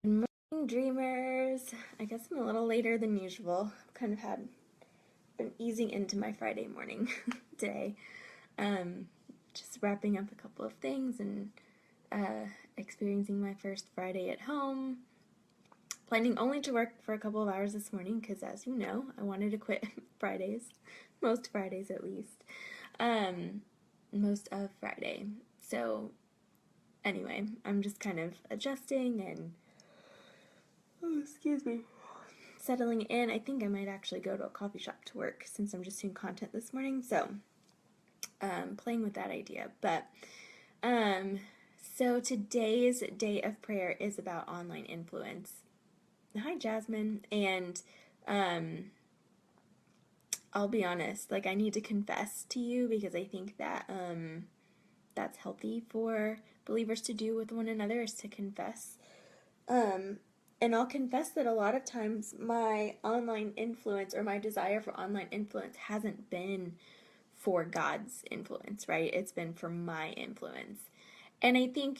Good morning, dreamers. I guess I'm a little later than usual. I've kind of been easing into my Friday morning today. Um, just wrapping up a couple of things and uh, experiencing my first Friday at home. Planning only to work for a couple of hours this morning because, as you know, I wanted to quit Fridays, most Fridays at least, um, most of Friday. So, anyway, I'm just kind of adjusting and, oh, excuse me, settling in. I think I might actually go to a coffee shop to work since I'm just doing content this morning. So, playing with that idea. But, um, so today's day of prayer is about online influence. Hi, Jasmine. And, um, I'll be honest, like, I need to confess to you because I think that, that's healthy for believers to do with one another is to confess. Um, and I'll confess that a lot of times my online influence or my desire for online influence hasn't been for God's influence, right? It's been for my influence. And I think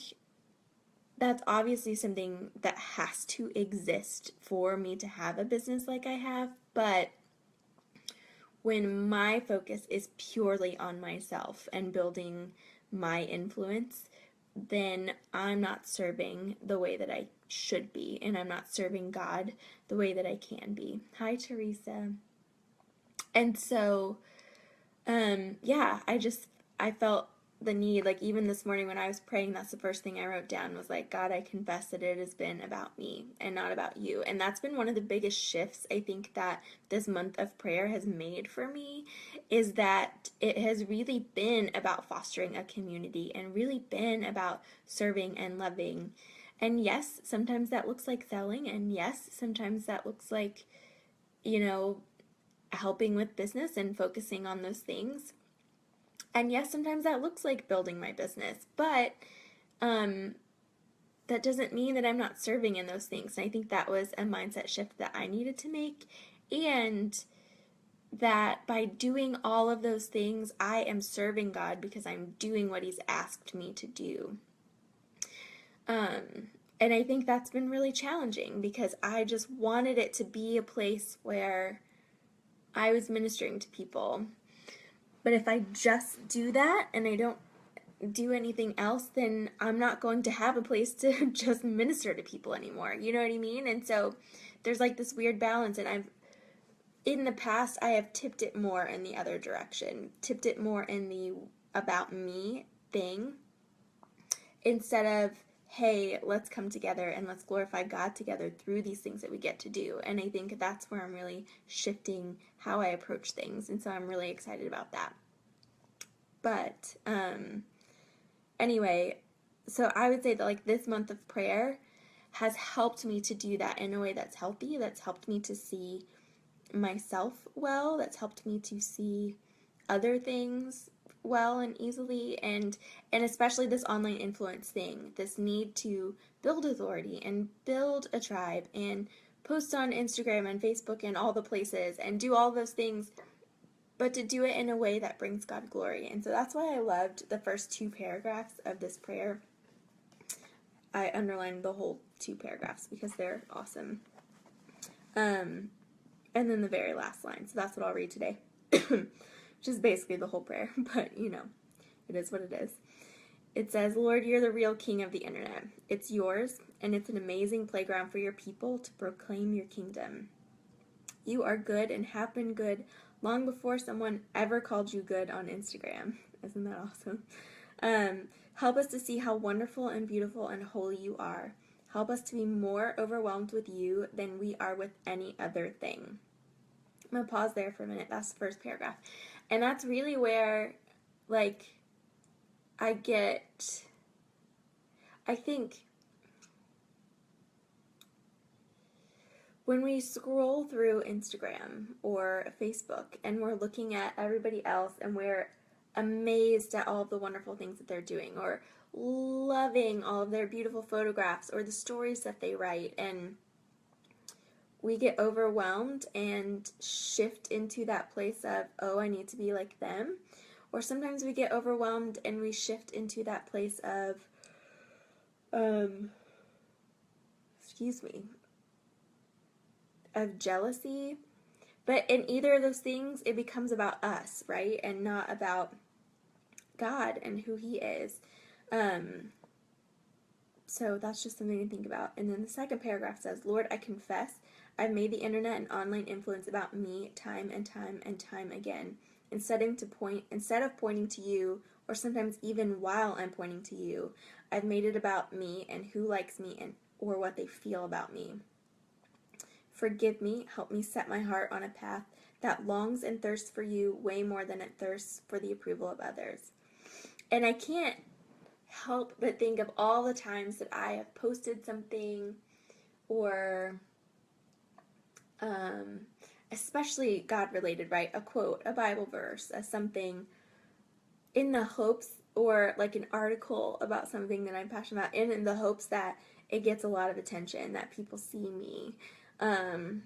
that's obviously something that has to exist for me to have a business like I have, but when my focus is purely on myself and building my influence, then I'm not serving the way that I should be, and I'm not serving God the way that I can be. Hi, Teresa. And so, yeah, I felt the need, like even this morning when I was praying, that's the first thing I wrote down was like, God, I confess that it has been about me and not about you. And that's been one of the biggest shifts I think that this month of prayer has made for me is that it has really been about fostering a community and really been about serving and loving. And yes, sometimes that looks like selling, and yes, sometimes that looks like, you know, helping with business and focusing on those things. And yes, sometimes that looks like building my business, but um, that doesn't mean that I'm not serving in those things. And I think that was a mindset shift that I needed to make. And that by doing all of those things, I am serving God because I'm doing what He's asked me to do. And I think that's been really challenging because I just wanted it to be a place where I was ministering to people. But if I just do that and I don't do anything else, then I'm not going to have a place to just minister to people anymore. You know what I mean? And so there's like this weird balance, and in the past, I have tipped it more in the other direction, tipped it more in the about me thing instead of, hey, let's come together and let's glorify God together through these things that we get to do. And I think that's where I'm really shifting how I approach things. And so I'm really excited about that. But, anyway, so I would say that like this month of prayer has helped me to do that in a way that's healthy, that's helped me to see myself well, that's helped me to see other things well and easily, and especially this online influence thing, this need to build authority and build a tribe and post on Instagram and Facebook and all the places and do all those things, but to do it in a way that brings God glory. And so that's why I loved the first two paragraphs of this prayer. I underlined the whole two paragraphs because they're awesome. And then the very last line. So that's what I'll read today, which is basically the whole prayer, but you know, it is what it is. It says, Lord, you're the real king of the internet. It's yours, and it's an amazing playground for your people to proclaim your kingdom. You are good and have been good long before someone ever called you good on Instagram. Isn't that awesome? Help us to see how wonderful and beautiful and holy you are. Help us to be more overwhelmed with you than we are with any other thing. I'm going to pause there for a minute. That's the first paragraph. And that's really where, like, I think when we scroll through Instagram or Facebook and we're looking at everybody else and we're amazed at all of the wonderful things that they're doing or loving all of their beautiful photographs or the stories that they write, and we get overwhelmed and shift into that place of, oh, I need to be like them. Or sometimes we get overwhelmed and we shift into that place of, of jealousy. But in either of those things, it becomes about us, right? And not about God and who he is. So that's just something to think about. And then the second paragraph says, Lord, I confess I've made the internet an online influence about me time and time and time again. Instead of pointing to you, or sometimes even while I'm pointing to you, I've made it about me and who likes me and or what they feel about me. Forgive me, help me set my heart on a path that longs and thirsts for you way more than it thirsts for the approval of others. And I can't help but think of all the times that I have posted something, or especially God related, right? A quote, a Bible verse, something in the hopes, or like an article about something that I'm passionate about, and in the hopes that it gets a lot of attention, that people see me, and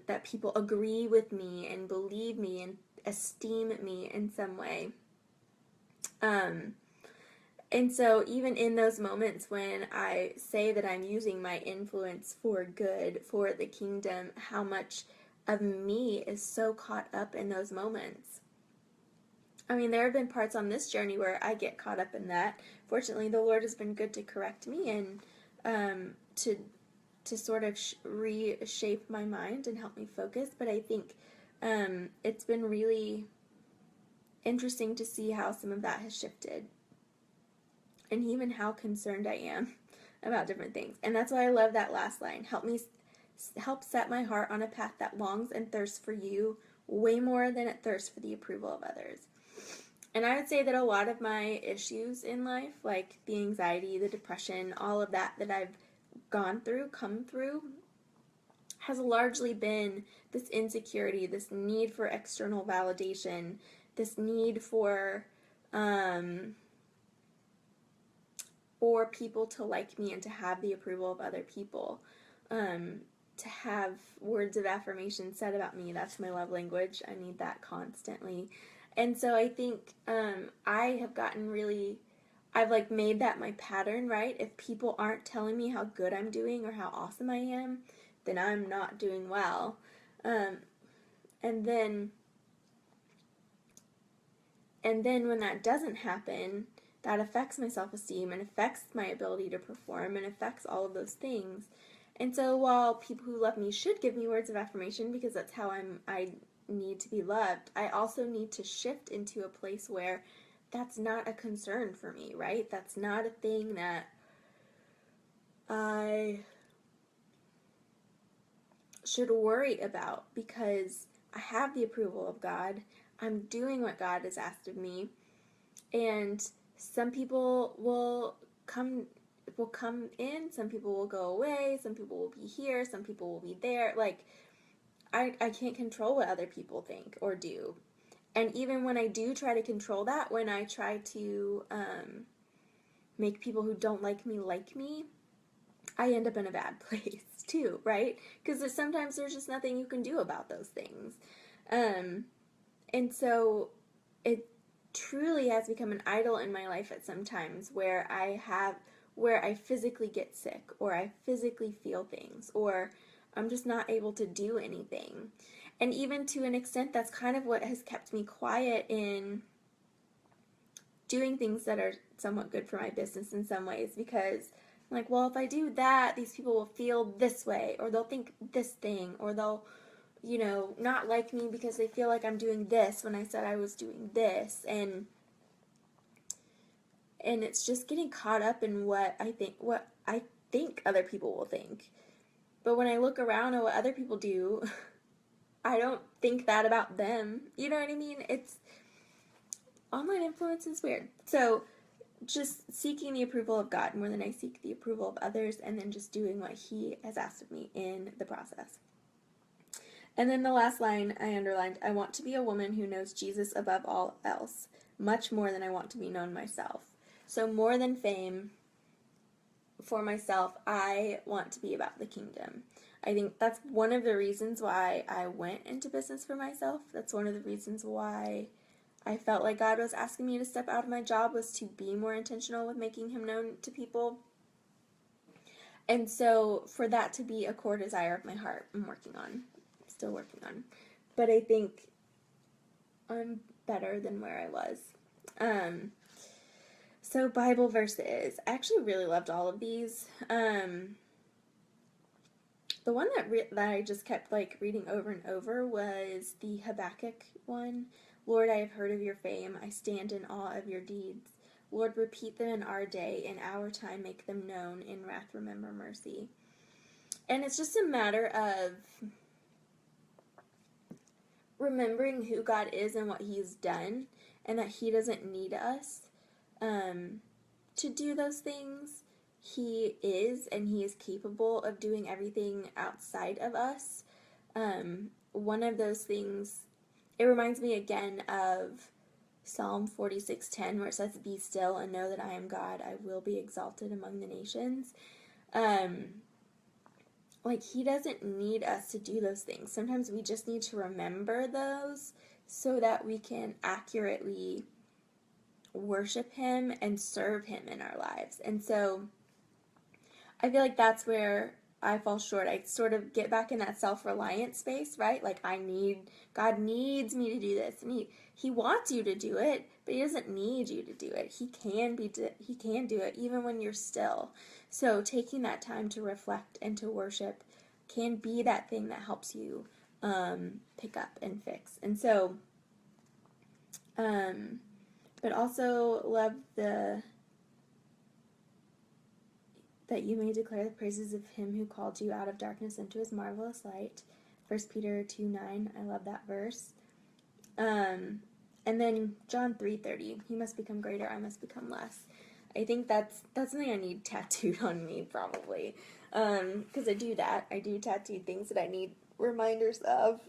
that people agree with me and believe me and esteem me in some way. And so even in those moments when I say that I'm using my influence for good, for the kingdom, how much of me is so caught up in those moments. I mean, there have been parts on this journey where I get caught up in that. Fortunately, the Lord has been good to correct me and to sort of reshape my mind and help me focus. But I think it's been really interesting to see how some of that has shifted, and even how concerned I am about different things. And that's why I love that last line. Help set my heart on a path that longs and thirsts for you way more than it thirsts for the approval of others. And I would say that a lot of my issues in life, like the anxiety, the depression, all of that I've come through, has largely been this insecurity, this need for external validation, this need for people to like me and to have the approval of other people, to have words of affirmation said about me. That's my love language. I need that constantly. And so I think I have gotten really, I've like made that my pattern, right? If people aren't telling me how good I'm doing or how awesome I am, then I'm not doing well. And then when that doesn't happen, that affects my self-esteem and affects my ability to perform and affects all of those things. And so while people who love me should give me words of affirmation, because that's how I need to be loved, I also need to shift into a place where that's not a concern for me, right? That's not a thing that I should worry about, because I have the approval of God. I'm doing what God has asked of me. And some people will come in, some people will go away, some people will be here, some people will be there. Like, I can't control what other people think or do. And even when I do try to control that, when I try to make people who don't like me, I end up in a bad place too, right? Because sometimes there's just nothing you can do about those things. And so it truly has become an idol in my life at some times, where I physically get sick, or I physically feel things, or I'm just not able to do anything. And even to an extent, that's kind of what has kept me quiet in doing things that are somewhat good for my business in some ways, because I'm like, well, if I do that, these people will feel this way, or they'll think this thing, or they'll, not like me because they feel like I'm doing this when I said I was doing this. And it's just getting caught up in what I think other people will think. But when I look around at what other people do, I don't think that about them. You know what I mean? Online influence is weird. So just seeking the approval of God more than I seek the approval of others, and then just doing what he has asked of me in the process. And then the last line I underlined, I want to be a woman who knows Jesus above all else, much more than I want to be known myself. So more than fame for myself, I want to be about the kingdom. I think that's one of the reasons why I went into business for myself. That's one of the reasons why I felt like God was asking me to step out of my job, was to be more intentional with making him known to people. And so for that to be a core desire of my heart, I'm working on, still working on. But I think I'm better than where I was. So Bible verses. I actually really loved all of these. The one that I just kept like reading over and over was the Habakkuk one. Lord, I have heard of your fame. I stand in awe of your deeds. Lord, repeat them in our day. In our time, make them known. In wrath, remember mercy. And it's just a matter of remembering who God is and what He's done, and that He doesn't need us to do those things. He is, and He is capable of doing everything outside of us. One of those things, it reminds me again of Psalm 46:10, where it says, "Be still and know that I am God. I will be exalted among the nations." Like, He doesn't need us to do those things. Sometimes we just need to remember those so that we can accurately worship Him and serve Him in our lives. And so I feel like that's where I fall short. I sort of get back in that self-reliant space, right? Like, God needs me to do this, and He wants you to do it, but He doesn't need you to do it. He can do it even when you're still. So taking that time to reflect and to worship can be that thing that helps you pick up and fix. And so, but also love that you may declare the praises of Him who called you out of darkness into His marvelous light. 1 Peter 2:9, I love that verse. And then John 3:30, He must become greater, I must become less. I think that's something I need tattooed on me, probably. Because I do that. I do tattoo things that I need reminders of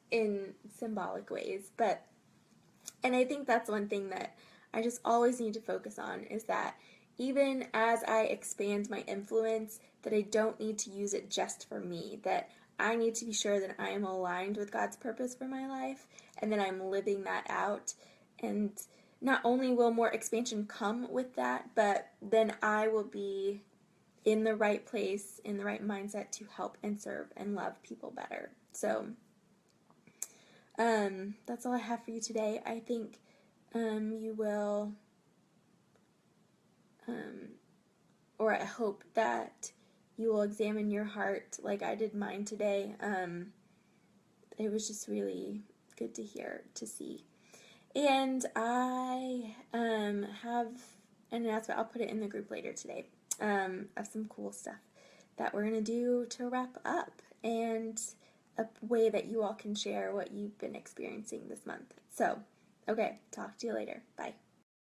in symbolic ways. And I think that's one thing that I just always need to focus on, is that even as I expand my influence, that I don't need to use it just for me, that I need to be sure that I am aligned with God's purpose for my life and that I'm living that out. And not only will more expansion come with that, but then I will be in the right place, in the right mindset to help and serve and love people better. So that's all I have for you today. I think you will, or I hope that you will examine your heart like I did mine today. It was just really good to hear, to see. And I have an announcement, I'll put it in the group later today, of some cool stuff that we're going to do to wrap up, and a way that you all can share what you've been experiencing this month. So, okay, talk to you later. Bye.